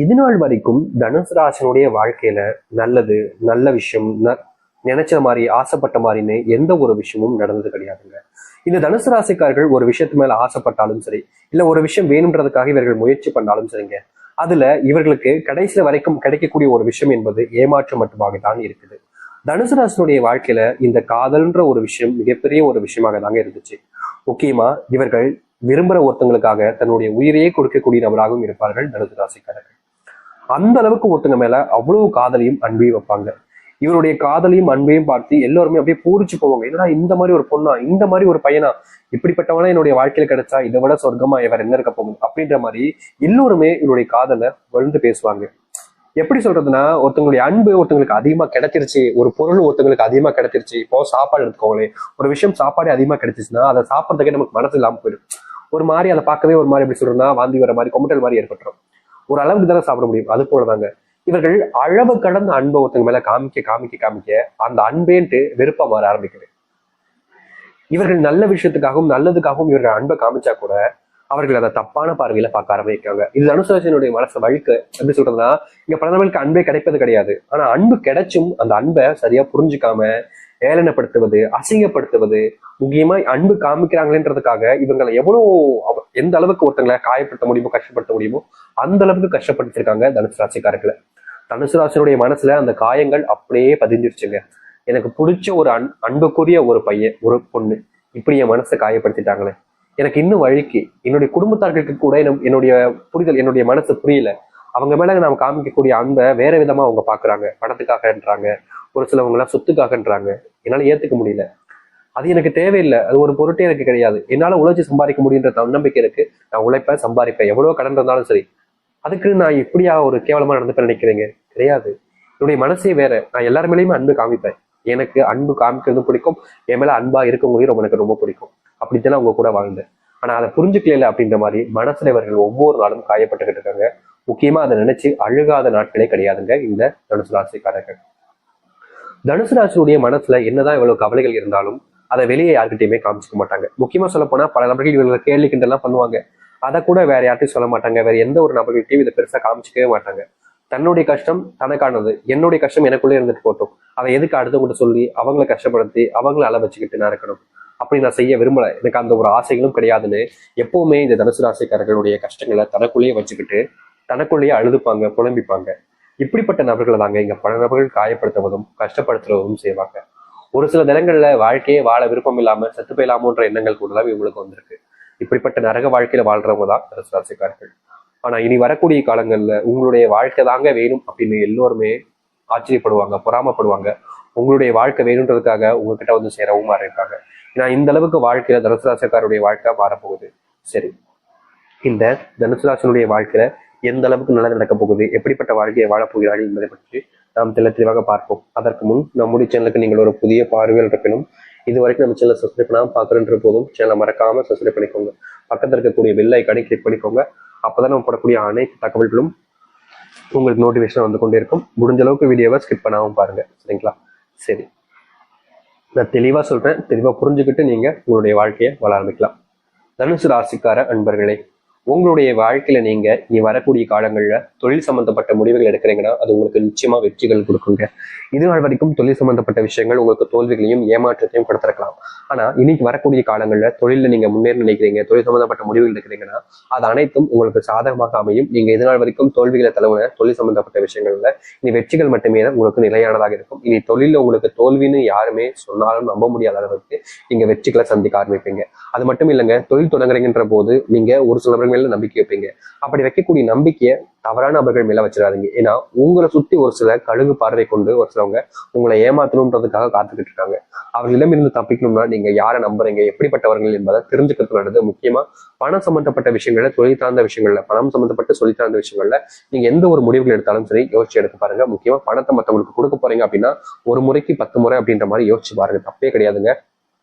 இது நாள் வரைக்கும் தனுசு ராசினுடைய வாழ்க்கையில நல்லது, நல்ல விஷயம், நினைச்ச மாதிரி ஆசைப்பட்ட மாதிரின்னு எந்த ஒரு விஷயமும் நடந்தது கிடையாதுங்க. இந்த தனுசு ராசிக்காரர்கள் ஒரு விஷயத்து மேல ஆசைப்பட்டாலும் சரி, இல்ல ஒரு விஷயம் வேணும்ன்றதுக்காக இவர்கள் முயற்சி பண்ணாலும் சரிங்க, அதுல இவர்களுக்கு கடைசியில வரைக்கும் கிடைக்கக்கூடிய ஒரு விஷயம் என்பது ஏமாற்றம் மட்டுமாக தான் இருக்குது. தனுசு ராசினுடைய வாழ்க்கையில இந்த காதல்ன்ற ஒரு விஷயம் மிகப்பெரிய ஒரு விஷயமாக தாங்க இருந்துச்சு. முக்கியமா இவர்கள் விரும்புற ஒருத்தங்களுக்காக தன்னுடைய உயிரையே கொடுக்கக்கூடிய நபராகவும் இருப்பார்கள் தனுசு ராசிக்காரர்கள். அந்த அளவுக்கு ஒருத்தங்க மேல அவ்வளவு காதலையும் அன்பையும் வைப்பாங்க. இவருடைய காதலையும் அன்பையும் பார்த்து எல்லாருமே அப்படியே பூரிச்சு போவாங்க. என்னடா இந்த மாதிரி ஒரு பொண்ணா, இந்த மாதிரி ஒரு பையனா, இப்படிப்பட்டவனா என்னுடைய வாழ்க்கையில கிடைச்சா இதை விட சொர்க்கமா இவர் என்ன இருக்க போகும் அப்படின்ற மாதிரி எல்லோருமே இவருடைய காதலை வளர்ந்து பேசுவாங்க. எப்படி சொல்றதுன்னா, ஒருத்தங்களுடைய அன்பு ஒருத்தங்களுக்கு அதிகமா கிடைச்சிருச்சு, ஒரு பொருள் ஒருத்தங்களுக்கு அதிகமா கிடைச்சிருச்சு. இப்போ சாப்பாடு எடுத்துக்கோங்களேன், ஒரு விஷயம் சாப்பாடு அதிகமா கிடைச்சிச்சுன்னா அதை சாப்பிட்றதுக்கே நமக்கு மனசு இல்லாம போயிடும். ஒரு மாதிரி அதை பார்க்கவே ஒரு மாதிரி எப்படி சொல்றதுன்னா வாந்தி வர மாதிரி கொமட்டல் மாதிரி ஏற்பட்டுரும். ஒரு அளவுக்கு தானே சாப்பிட முடியும். அது போலதாங்க இவர்கள் அளவு கடந்த அன்பை ஒருத்தங்க மேல காமிக்க காமிக்க காமிக்க அந்த அன்பேன்ட்டு வெறுப்பா மாற ஆரம்பிக்குது. இவர்கள் நல்ல விஷயத்துக்காகவும் நல்லதுக்காகவும் இவர்கள் அன்பை காமிச்சா கூட அவர்கள் அதை தப்பான பார்வையில பார்க்க ஆரம்பிக்காங்க. இது அனுசரசனுடைய மனசு வழுக்க எப்படி சொல்றதுன்னா, இங்க பல நபர்களுக்கு அன்பே கிடைப்பது கிடையாது. ஆனா அன்பு கிடைச்சும் அந்த அன்பை சரியா புரிஞ்சுக்காம ஏளனப்படுத்துவது, அசிங்கப்படுத்துவது, முக்கியமா அன்பு காமிக்கிறாங்களேன்றதுக்காக இவங்களை எவ்வளவு எந்த அளவுக்கு ஒருத்தங்களை காயப்படுத்த முடியுமோ, கஷ்டப்படுத்த முடியுமோ அந்த அளவுக்கு கஷ்டப்படுத்திருக்காங்க தனுசு ராசிக்காரர்களை. தனுசு ராசினுடைய மனசுல அந்த காயங்கள் அப்படியே பதிஞ்சிருச்சுங்க. எனக்கு பிடிச்ச ஒரு அன்புக்குரிய ஒரு பையன், ஒரு பொண்ணு இப்படி என் மனசை காயப்படுத்திட்டாங்களே, எனக்கு இன்னும் வழிக்கு என்னுடைய குடும்பத்தார்களுக்கு கூட என்னுடைய புரிதல், என்னுடைய மனசு புரியல. அவங்க மேல நாம் காமிக்கக்கூடிய அன்பை வேற விதமா அவங்க பாக்குறாங்க. பணத்துக்காகன்றாங்க, ஒரு சிலவங்க எல்லாம் சொத்துக்காகன்றாங்க. என்னால ஏத்துக்க முடியல. அது எனக்கு தேவையில்லை. அது ஒரு பொருட்டே எனக்கு கிடையாது. என்னால உழைச்சி சம்பாதிக்க முடியுன்ற தன்னம்பிக்கை இருக்கு. நான் உழைப்பேன், சம்பாதிப்பேன், எவ்வளவு கடன் இருந்தாலும் சரி. அதுக்கு நான் இப்படியா ஒரு கேவலமா நடந்துப்பேன் நினைக்கிறீங்க? கிடையாது. என்னுடைய மனசே வேற. நான் எல்லாரு மேலேயுமே அன்பு காமிப்பேன். எனக்கு அன்பு காமிக்கிறது பிடிக்கும். என் மேல அன்பா இருக்கவங்களையும் எனக்கு ரொம்ப பிடிக்கும். அப்படித்தானே அவங்க கூட வாழ்ந்தேன். ஆனா அதை புரிஞ்சுக்கல அப்படின்ற மாதிரி மனசுல இவர்கள் ஒவ்வொரு நாளும் காயப்பட்டுக்கிட்டு இருக்காங்க. முக்கியமா அதை நினைச்சு அழுகாத நாட்களே கிடையாதுங்க இந்த தனுசு ராசிக்காரர்கள். தனுசு ராசியுடைய மனசுல என்னதான் இவ்வளவு கவலைகள் இருந்தாலும் அதை வெளியே யாருக்கிட்டையுமே காமிச்சிக்க மாட்டாங்க. முக்கியமா சொல்ல போனா பல நபர்கள் இவங்களை கேள்வி கிண்டெல்லாம் பண்ணுவாங்க. அதை கூட வேற யார்ட்டையும் சொல்ல மாட்டாங்க. வேற எந்த ஒரு நபர்கள்ட்டையும் இதை பெருசா காமிச்சிக்கவே மாட்டாங்க. தன்னுடைய கஷ்டம் தனக்கானது, என்னுடைய கஷ்டம் எனக்குள்ளே இருந்துட்டு போட்டோம். அதை எதுக்கு அடுத்தவங்கிட்ட சொல்லி அவங்களை கஷ்டப்படுத்தி அவங்கள அள வச்சுக்கிட்டு நான் இருக்கணும், அப்படி நான் செய்ய விரும்பல. எனக்கு அந்த ஒரு ஆசைகளும் கிடையாதுன்னு எப்பவுமே இந்த தனுசு ராசிக்காரர்களுடைய கஷ்டங்களை தனக்குள்ளேயே வச்சுக்கிட்டு தனக்குள்ளேயே அழுதுப்பாங்க, புலம்பிப்பாங்க. இப்படிப்பட்ட நபர்களை தாங்க இங்க பல நபர்கள் காயப்படுத்துவதும் கஷ்டப்படுத்துவதும் செய்வாங்க. ஒரு சில தினங்கள்ல வாழ்க்கையே வாழ விருப்பம் இல்லாம செத்து போயிடலாமோன்ற எண்ணங்கள் கூட தான் இவங்களுக்கு வந்திருக்கு. இப்படிப்பட்ட நரக வாழ்க்கையில வாழ்றவங்க தான் தனுசு ராசிக்காரர்கள். ஆனா இனி வரக்கூடிய காலங்கள்ல உங்களுடைய வாழ்க்கை தாங்க வேணும் அப்படின்னு எல்லோருமே ஆச்சரியப்படுவாங்க, பொறாமப்படுவாங்க. உங்களுடைய வாழ்க்கை வேணுன்றதுக்காக உங்ககிட்ட வந்து சேரவும் மாறியிருக்காங்க. ஏன்னா இந்த அளவுக்கு வாழ்க்கையில தனுசு ராசிக்காரருடைய வாழ்க்கை மாறப்போகுது. சரி, இந்த தனுசு ராசினுடைய வாழ்க்கையில எந்த அளவுக்கு நல்லா நடக்க போகுது, எப்படிப்பட்ட வாழ்க்கையை வாழப்போகிறார்கள் என்பதை பற்றி நாம் தெளிவாக பார்ப்போம். அதற்கு முன் நம்முடைய சேனலுக்கு நீங்கள் ஒரு புதிய பார்வையில் இருப்பினும் இது வரைக்கும் நம்ம சேனலை சப்ஸ்கிரைப் பண்ணாமல் பார்க்குறன்ற போதும் சேனலை மறக்காம சப்ஸ்கிரைப் பண்ணிக்கோங்க. பக்கத்தில் இருக்கக்கூடிய பெல் ஐக்கானை கிளிக் பண்ணிக்கோங்க. அப்போதான் நம்ம போடக்கூடிய அனைத்து தகவல்களும் உங்களுக்கு நோட்டிஃபிகேஷன் வந்து கொண்டே இருக்கும். முடிஞ்ச அளவுக்கு வீடியோவை ஸ்கிப் பண்ணாமல் பாருங்க. சரிங்களா? சரி, நான் தெளிவா சொல்றேன். தெளிவா புரிஞ்சுக்கிட்டு நீங்க உங்களுடைய வாழ்க்கையை வாழ ஆரம்பிக்கலாம். தனுசு ராசிக்கார அன்பர்களே, உங்களுடைய வாழ்க்கையில நீங்க இனி வரக்கூடிய காலங்கள்ல தொழில் சம்பந்தப்பட்ட முடிவுகள் எடுக்கிறீங்கன்னா அது உங்களுக்கு நிச்சயமா வெற்றிகள் கொடுக்குங்க. இது நாள் வரைக்கும் தொழில் சம்பந்தப்பட்ட விஷயங்கள் உங்களுக்கு தோல்விகளையும் ஏமாற்றத்தையும் கொடுத்திருக்கலாம். ஆனா இன்னைக்கு வரக்கூடிய காலங்கள்ல தொழில நீங்க முன்னேற நினைக்கிறீங்க, தொழில் சம்பந்தப்பட்ட முடிவுகள் எடுக்கிறீங்கன்னா அது அனைத்தும் உங்களுக்கு சாதகமாக அமையும். நீங்க இது நாள் வரைக்கும் தோல்விகளை தழுவின தொழில் சம்பந்தப்பட்ட விஷயங்கள்ல இனி வெற்றிகள் மட்டுமே உங்களுக்கு நிலையானதாக இருக்கும். இனி தொழில உங்களுக்கு தோல்வின்னு யாருமே சொன்னாலும் நம்ப முடியாத அளவுக்கு நீங்க வெற்றிகளை சந்திக்க ஆரம்பிப்பீங்க. அது மட்டும் இல்லைங்க, தொழில் தொடங்குறீங்கன்ற போது நீங்க ஒரு சில நபர்கள் மேல நம்பிக்கை வைப்பீங்க. அப்படி வைக்கக்கூடிய நம்பிக்கையை தவறான நபர்கள் மேல வச்சிடாதீங்க. ஏன்னா உங்களை சுத்தி ஒரு சில கழுகு பார்வை கொண்டு ஒரு சிலவங்க உங்களை ஏமாத்தணுன்றதுக்காக காத்துக்கிட்டு இருக்காங்க. அவர்களிடம் இருந்து தப்பிக்கணும்னா நீங்க யாரை நம்புறீங்க, எப்படிப்பட்டவர்கள் என்பதை தெரிஞ்சுக்கிறது நல்லது. முக்கியமா பணம் சம்பந்தப்பட்ட விஷயங்கள்ல, தொழில் சார்ந்த விஷயங்கள்ல, பணம் சம்பந்தப்பட்ட தொழில் சார்ந்த விஷயங்கள்ல நீங்க எந்த ஒரு முடிவுகள் எடுத்தாலும் சரி யோசிச்சு எடுத்து பாருங்க. முக்கியமா பணத்தை மற்றவங்களுக்கு கொடுக்க போறீங்க அப்படின்னா ஒரு முறைக்கு 10 முறை அப்படின்ற மாதிரி யோசிச்சு பாருங்க. தப்பே கிடையாதுங்க.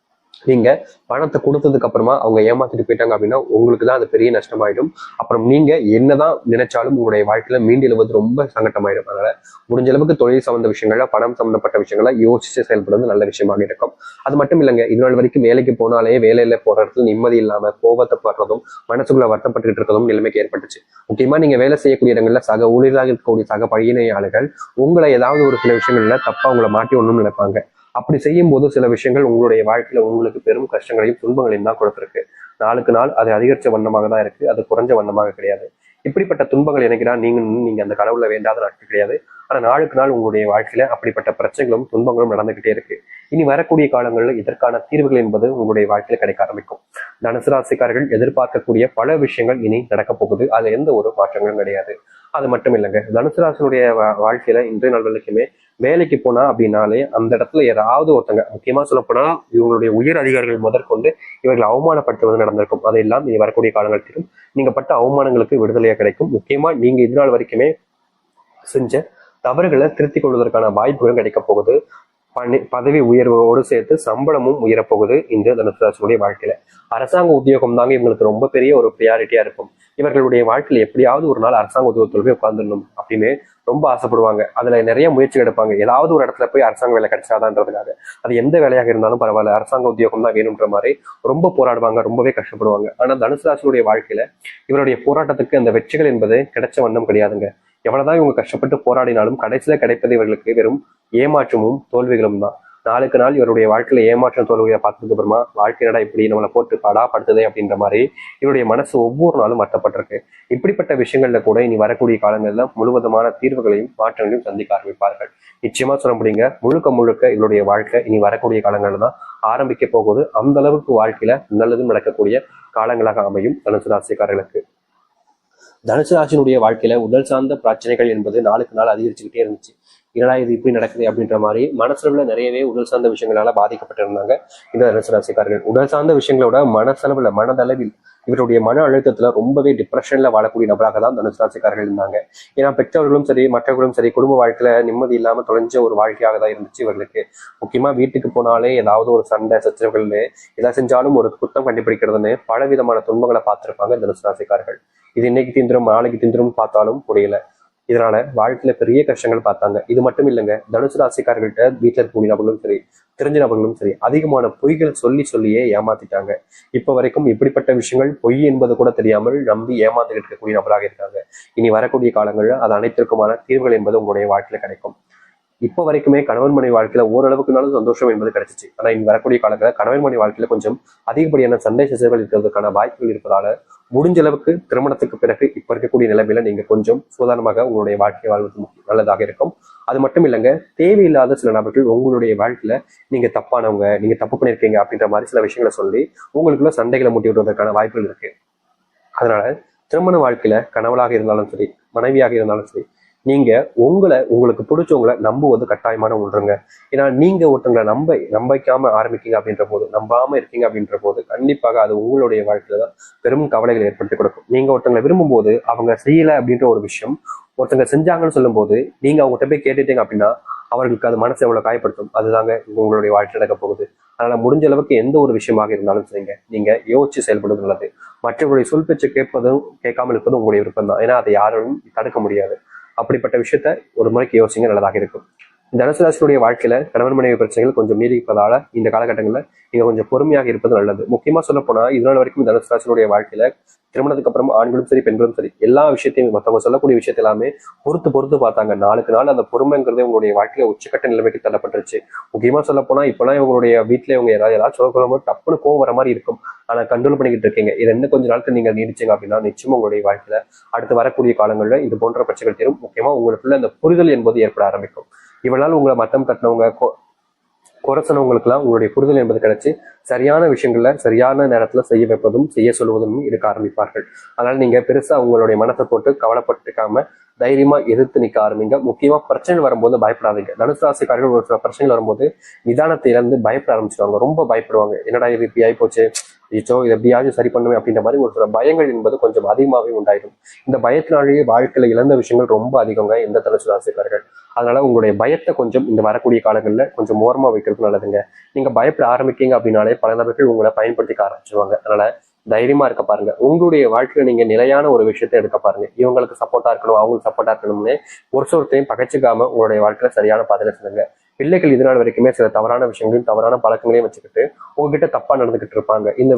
நீங்க பணத்தை கொடுத்ததுக்கு அப்புறமா அவங்க ஏமாத்திட்டு போயிட்டாங்க அப்படின்னா உங்களுக்கு தான் அது பெரிய நஷ்டமாயிடும். அப்புறம் நீங்க என்னதான் நினைச்சாலும் உங்களுடைய வாழ்க்கையில மீண்டு எழுவது ரொம்ப சங்கட்டமாயிடும். அதனால முடிஞ்ச அளவுக்கு தொழில் சம்பந்த விஷயங்கள்ல, பணம் சம்பந்தப்பட்ட விஷயங்கள யோசிச்சு செயல்படுறது நல்ல விஷயமாக இருக்கும். அது மட்டும் இல்லைங்க, இது நாள் வரைக்கும் வேலைக்கு போனாலே வேலையில போற இடத்துல நிம்மதி இல்லாம கோபத்தை படுறதும் மனசுக்குள்ள வருத்தப்பட்டு இருக்கிறதும் நிலைமைக்கு ஏற்பட்டுச்சு. முக்கியமா நீங்க வேலை செய்யக்கூடிய இடங்கள்ல சக ஊழியராக இருக்கக்கூடிய சக பணியாளர்கள் உங்களை ஏதாவது ஒரு சில விஷயங்கள்ல தப்பா உங்களை மாட்டி ஒண்ணும்னு நினைப்பாங்க. அப்படி செய்யும் போது சில விஷயங்கள் உங்களுடைய வாழ்க்கையில உங்களுக்கு பெரும் கஷ்டங்களையும் துன்பங்களையும் தான் கொடுத்திருக்கு. நாளுக்கு நாள் அது அதிகரிச்ச வண்ணமாக தான் இருக்கு, அது குறைஞ்ச வண்ணமாக கிடையாது. இப்படிப்பட்ட துன்பங்கள் எனக்குன்னா நீங்க அந்த கடவுளை வேண்டாத நாட்கள் கிடையாது. ஆனா நாளுக்கு நாள் உங்களுடைய வாழ்க்கையில அப்படிப்பட்ட பிரச்சனைகளும் துன்பங்களும் நடந்துகிட்டே இருக்கு. இனி வரக்கூடிய காலங்களில் இதற்கான தீர்வுகள் என்பது உங்களுடைய வாழ்க்கையில கிடைக்க ஆரம்பிக்கும். தனுசு ராசிக்காரர்கள் எதிர்பார்க்கக்கூடிய பல விஷயங்கள் இனி நடக்க போகுது. அதுல எந்த ஒரு மாற்றங்களும் கிடையாது. அது மட்டும் இல்லைங்க, தனுசு ராசினுடைய வாழ்க்கையில இன்றைய நாள் வரைக்குமே வேலைக்கு போனா அப்படின்னாலே அந்த இடத்துல ஏதாவது ஒருத்தங்க, முக்கியமா சொல்ல போனா இவங்களுடைய உயர் அதிகாரிகள் முதற்கொண்டு இவர்கள் அவமானப்படுத்துவது நடந்திருக்கும். அதையெல்லாம் இனி வரக்கூடிய காலங்களிலும் நீங்க பட்ட அவமானங்களுக்கு விடுதலையா கிடைக்கும். முக்கியமா நீங்க இது நாள் வரைக்குமே செஞ்ச தவறுகளை திருத்திக் கொள்வதற்கான வாய்ப்புகளும் கிடைக்க போகுது. பதவி உயர்வோடு சேர்த்து சம்பளமும் உயரப்போகுது இந்த தனுசு ராசியுடைய வாழ்க்கையில. அரசாங்க உத்தியோகம் தாங்க இவங்களுக்கு ரொம்ப பெரிய ஒரு ப்ரியாரிட்டியா இருக்கும். இவர்களுடைய வாழ்க்கையில எப்படியாவது ஒரு நாள் அரசாங்க உத்தியோகத்துல போய் உட்காந்துடணும் அப்படின்னு ரொம்ப ஆசைப்படுவாங்க. அதுல நிறைய முயற்சி எடுப்பாங்க. ஏதாவது ஒரு இடத்துல போய் அரசாங்க வேலை கிடைச்சாதான்றதுக்காக. அது எந்த வேலையாக இருந்தாலும் பரவாயில்ல, அரசாங்க உத்தியோகம் தான் வேணும்ன்ற மாதிரி ரொம்ப போராடுவாங்க, ரொம்பவே கஷ்டப்படுவாங்க. ஆனா தனுசு ராசியுடைய வாழ்க்கையில இவருடைய போராட்டத்துக்கு அந்த வெற்றிகள் என்பது கிடைச்ச வண்ணம் கிடையாதுங்க. எவ்வளவுதான் இவங்க கஷ்டப்பட்டு போராடினாலும் கடைசியில கிடைப்பது இவர்களுக்கு வெறும் ஏமாற்றமும் தோல்விகளும் தான். நாளுக்கு நாள் இவருடைய வாழ்க்கையில ஏமாற்றம் தோல்வியை பார்த்ததுக்கு அப்புறமா வாழ்க்கையினடா இப்படி நம்மளை போட்டு பாடா படுத்துதே அப்படின்ற மாதிரி இவருடைய மனசு ஒவ்வொரு நாளும் வருத்தப்பட்டிருக்கு. இப்படிப்பட்ட விஷயங்கள்ல கூட இனி வரக்கூடிய காலங்கள்ல முழுவதுமான தீர்வுகளையும் மாற்றங்களையும் சந்திக்க ஆரம்பிப்பார்கள். நிச்சயமா சொல்ல முடியுங்க, முழுக்க முழுக்க இவருடைய வாழ்க்கை இனி வரக்கூடிய காலங்கள்ல தான் ஆரம்பிக்க போகுது. அந்த அளவுக்கு வாழ்க்கையில நல்லதும் நடக்கக்கூடிய காலங்களாக அமையும் தனுசு ராசிக்காரர்களுக்கு. தனுசு ராசினுடைய வாழ்க்கையில உடல் சார்ந்த பிரச்சனைகள் என்பது நாளுக்கு நாள் அதிகரிச்சுக்கிட்டே இருந்துச்சு. என்னடா இது இப்படி நடக்குது அப்படின்ற மாதிரி மனசளவுல நிறையவே உடல் சார்ந்த விஷயங்களால பாதிக்கப்பட்டிருந்தாங்க இந்த தனுசு ராசிக்காரர்கள். உடல் சார்ந்த விஷயங்களோட மனசளவுல மனதளவில் இவருடைய மன அழுத்தத்துல ரொம்பவே டிப்ரெஷன்ல வாழக்கூடிய நபராக தான் தனுசு ராசிக்காரர்கள் இருந்தாங்க. ஏன்னா பெற்றவர்களும் சரி மற்றவர்களும் சரி குடும்ப வாழ்க்கையில நிம்மதி இல்லாம தொலைஞ்ச ஒரு வாழ்க்கையாக தான் இருந்துச்சு இவர்களுக்கு. முக்கியமா வீட்டுக்கு போனாலே ஏதாவது ஒரு சண்டை சச்சரவுகள், எதை செஞ்சாலும் ஒரு குத்தம் கண்டுபிடிக்கிறதுன்னு பல விதமான துன்பங்களை பார்த்திருப்பாங்க தனுசு ராசிக்காரர்கள். இது இன்னைக்கு தீந்துரும் நாளைக்கு தீந்துரும் பார்த்தாலும் புரியல. இதனால வாழ்க்கையில பெரிய கஷ்டங்கள் பார்த்தாங்க. இது மட்டும் இல்லைங்க, தனுசு ராசிக்காரர்கள்ட்ட வீட்டுல இருக்கக்கூடிய நபர்களும் சரி தெரிஞ்ச நபர்களும் சரி அதிகமான பொய்கள் சொல்லியே ஏமாத்திட்டாங்க. இப்ப வரைக்கும் இப்படிப்பட்ட விஷயங்கள் பொய் என்பது கூட தெரியாமல் நம்பி ஏமாந்துகிட்டு இருக்கக்கூடிய நபராக இருக்காங்க. இனி வரக்கூடிய காலங்கள்ல அது அனைத்திற்குமான தீர்வுகள் என்பது உங்களுடைய வாழ்க்கையில கிடைக்கும். இப்ப வரைக்குமே கணவன் மனைவி வாழ்க்கையில ஓரளவுக்குனாலும் சந்தோஷம் என்பது கிடைச்சிச்சு. ஆனா இனி வரக்கூடிய காலங்களில் கணவன் மனைவி வாழ்க்கையில கொஞ்சம் அதிகப்படியான சண்டை சச்சரவுகள் இருக்கிறதுக்கான வாய்ப்புகள் இருப்பதால முடிஞ்ச அளவுக்கு திருமணத்துக்கு பிறகு இப்ப இருக்கக்கூடிய நிலைமையில நீங்க கொஞ்சம் சூதானமாக உங்களுடைய வாழ்க்கையை வாழ்வது நல்லதாக இருக்கும். அது மட்டும் இல்லைங்க, தேவையில்லாத சில நபர்கள் உங்களுடைய வாழ்க்கையில நீங்க தப்பானவங்க, நீங்க தப்பு பண்ணிருக்கீங்க அப்படின்ற மாதிரி சில விஷயங்களை சொல்லி உங்களுக்குள்ள சண்டைகளை மூட்டி விடுவதற்கான வாய்ப்புகள் இருக்கு. அதனால திருமண வாழ்க்கையில கணவனாக இருந்தாலும் சரி மனைவியாக இருந்தாலும் சரி நீங்க உங்களுக்கு பிடிச்சவங்களை நம்புவது கட்டாயமான ஒன்றுங்க. ஏன்னா நீங்க ஒருத்தங்களை நம்பிக்காம ஆரம்பிக்கீங்க அப்படின்ற போது, நம்பாம இருக்கீங்க அப்படின்ற போது கண்டிப்பாக அது உங்களுடைய வாழ்க்கையில தான் பெரும் கவலைகள் ஏற்படுத்தி கொடுக்கும். நீங்க ஒருத்தங்களை விரும்பும் போது அவங்க செய்யல அப்படின்ற ஒரு விஷயம் ஒருத்தங்க செஞ்சாங்கன்னு சொல்லும் போது நீங்க அவங்ககிட்ட போய் கேட்டுட்டீங்க அப்படின்னா அவர்களுக்கு அது மனசு எவ்வளவு காயப்படுத்தும். அதுதாங்க உங்களுடைய வாழ்க்கை நடக்க போகுது. அதனால முடிஞ்ச அளவுக்கு எந்த ஒரு விஷயமாக இருந்தாலும் சரிங்க, நீங்க யோசிச்சு செயல்படுவது நல்லது. மற்றவர்களுடைய சொல் பேச்சு கேட்பதும் கேட்காமல் இருப்பதும் உங்களுடைய விருப்பம் தான். ஏன்னா அதை யாரும் தடுக்க முடியாது. அப்படிப்பட்ட விஷயத்த ஒரு முறைக்கு யோசிங்க, நல்லதாக இருக்கும். தனுசு ராசியுடைய வாழ்க்கையில கணவன் மனைவி பிரச்சனைகள் கொஞ்சம் நீடிப்பதால இந்த காலகட்டங்களில் நீங்க கொஞ்சம் பொறுமையாக இருப்பது நல்லது. முக்கியமா சொல்ல போனா இதனால வரைக்கும் தனுசு ராசியுடைய வாழ்க்கையில திருமணத்துக்கு அப்புறம் ஆண்களும் சரி பெண்களும் சரி எல்லா விஷயத்தையும் மற்றவங்க சொல்லக்கூடிய விஷயத்த எல்லாமே பொறுத்து பார்த்தாங்க. நாளுக்கு நாள் அந்த பொறுமைங்கிறதே உங்களுடைய வாழ்க்கையில உச்சக்கட்ட நிலைமைக்கு தள்ளப்பட்டுருச்சு. முக்கியமா சொல்ல போனா இப்பெல்லாம் இவங்களுடைய வீட்டுல இவங்க ஏதாவது சொல்லும்போது டப்புன்னு கோவம் வர மாதிரி இருக்கும். ஆனா கண்ட்ரோல் பண்ணிக்கிட்டு இருக்கீங்க. இது இன்னும் கொஞ்சம் நாட்கள் நீங்க நீடிச்சீங்க அப்படின்னா நிச்சயமா உங்களுடைய வாழ்க்கையில அடுத்து வரக்கூடிய காலங்களில் இது போன்ற பிரச்சனைகள் தீரும். முக்கியமா உங்களுக்குள்ள அந்த புரிதல் என்பது ஏற்பட ஆரம்பிக்கும். இவளால் உங்களை மட்டம் தட்டினவங்க குறைச்சனவங்களுக்கு எல்லாம் உங்களுடைய புரிதல் என்பது கிடைச்சு சரியான விஷயங்கள்ல சரியான நேரத்துல செய்ய வைப்பதும் செய்ய சொல்வதும் இருக்க ஆரம்பிப்பார்கள். அதனால நீங்க பெருசா உங்களுடைய மனத்தை போட்டு கவலைப்பட்டுக்காம தைரியமா எதிர்த்து நிக்க ஆரம்பிங்க. முக்கியமா பிரச்சனை வரும்போது பயப்படாதீங்க. தனுசு ராசிக்காரர்கள் ஒரு சில பிரச்சனை வரும்போது நிதானத்தை இழந்து பயப்பட ஆரம்பிச்சிருவாங்க. ரொம்ப பயப்படுவாங்க. என்னடா இது இப்படி ஆயிப்போச்சு, ஐயோ இது எப்படியாவது சரி பண்ணுவேன் அப்படின்ற மாதிரி ஒரு சில பயங்கள் என்பது கொஞ்சம் அதிகமாகவே உண்டாயிடும். இந்த பயத்தினாலேயே வாழ்க்கையில இழந்த விஷயங்கள் ரொம்ப அதிகங்க இந்த தனுசு ராசிக்காரர்கள். அதனால உங்களுடைய பயத்தை கொஞ்சம் இந்த வரக்கூடிய காலங்களில் கொஞ்சம் ஓரமா வைக்கிறது நல்லதுங்க. நீங்க பயப்பட ஆரம்பிக்கீங்க அப்படின்னாலே பல நபர்கள் உங்களை பயன்படுத்திக்க ஆரம்பிச்சிருவாங்க. அதனால தைரியமா இருக்க பாருங்க. உங்களுடைய வாழ்க்கையில நீங்க நிலையான ஒரு விஷயத்தை எடுக்க பாருங்க. இவங்களுக்கு சப்போர்ட்டா இருக்கணும், அவங்களுக்கு சப்போர்ட்டா இருக்கணும்னு ஒரு ஒருத்தையும் பகைச்சிக்காம உங்களுடைய வாழ்க்கையில சரியான பாதையில சொல்லுங்க. பிள்ளைகள் இதனால் வரைக்குமே சில தவறான விஷயங்களையும் தவறான பழக்கங்களையும் வச்சுக்கிட்டு உங்ககிட்ட தப்பா நடந்துகிட்டு இருப்பாங்க. இந்த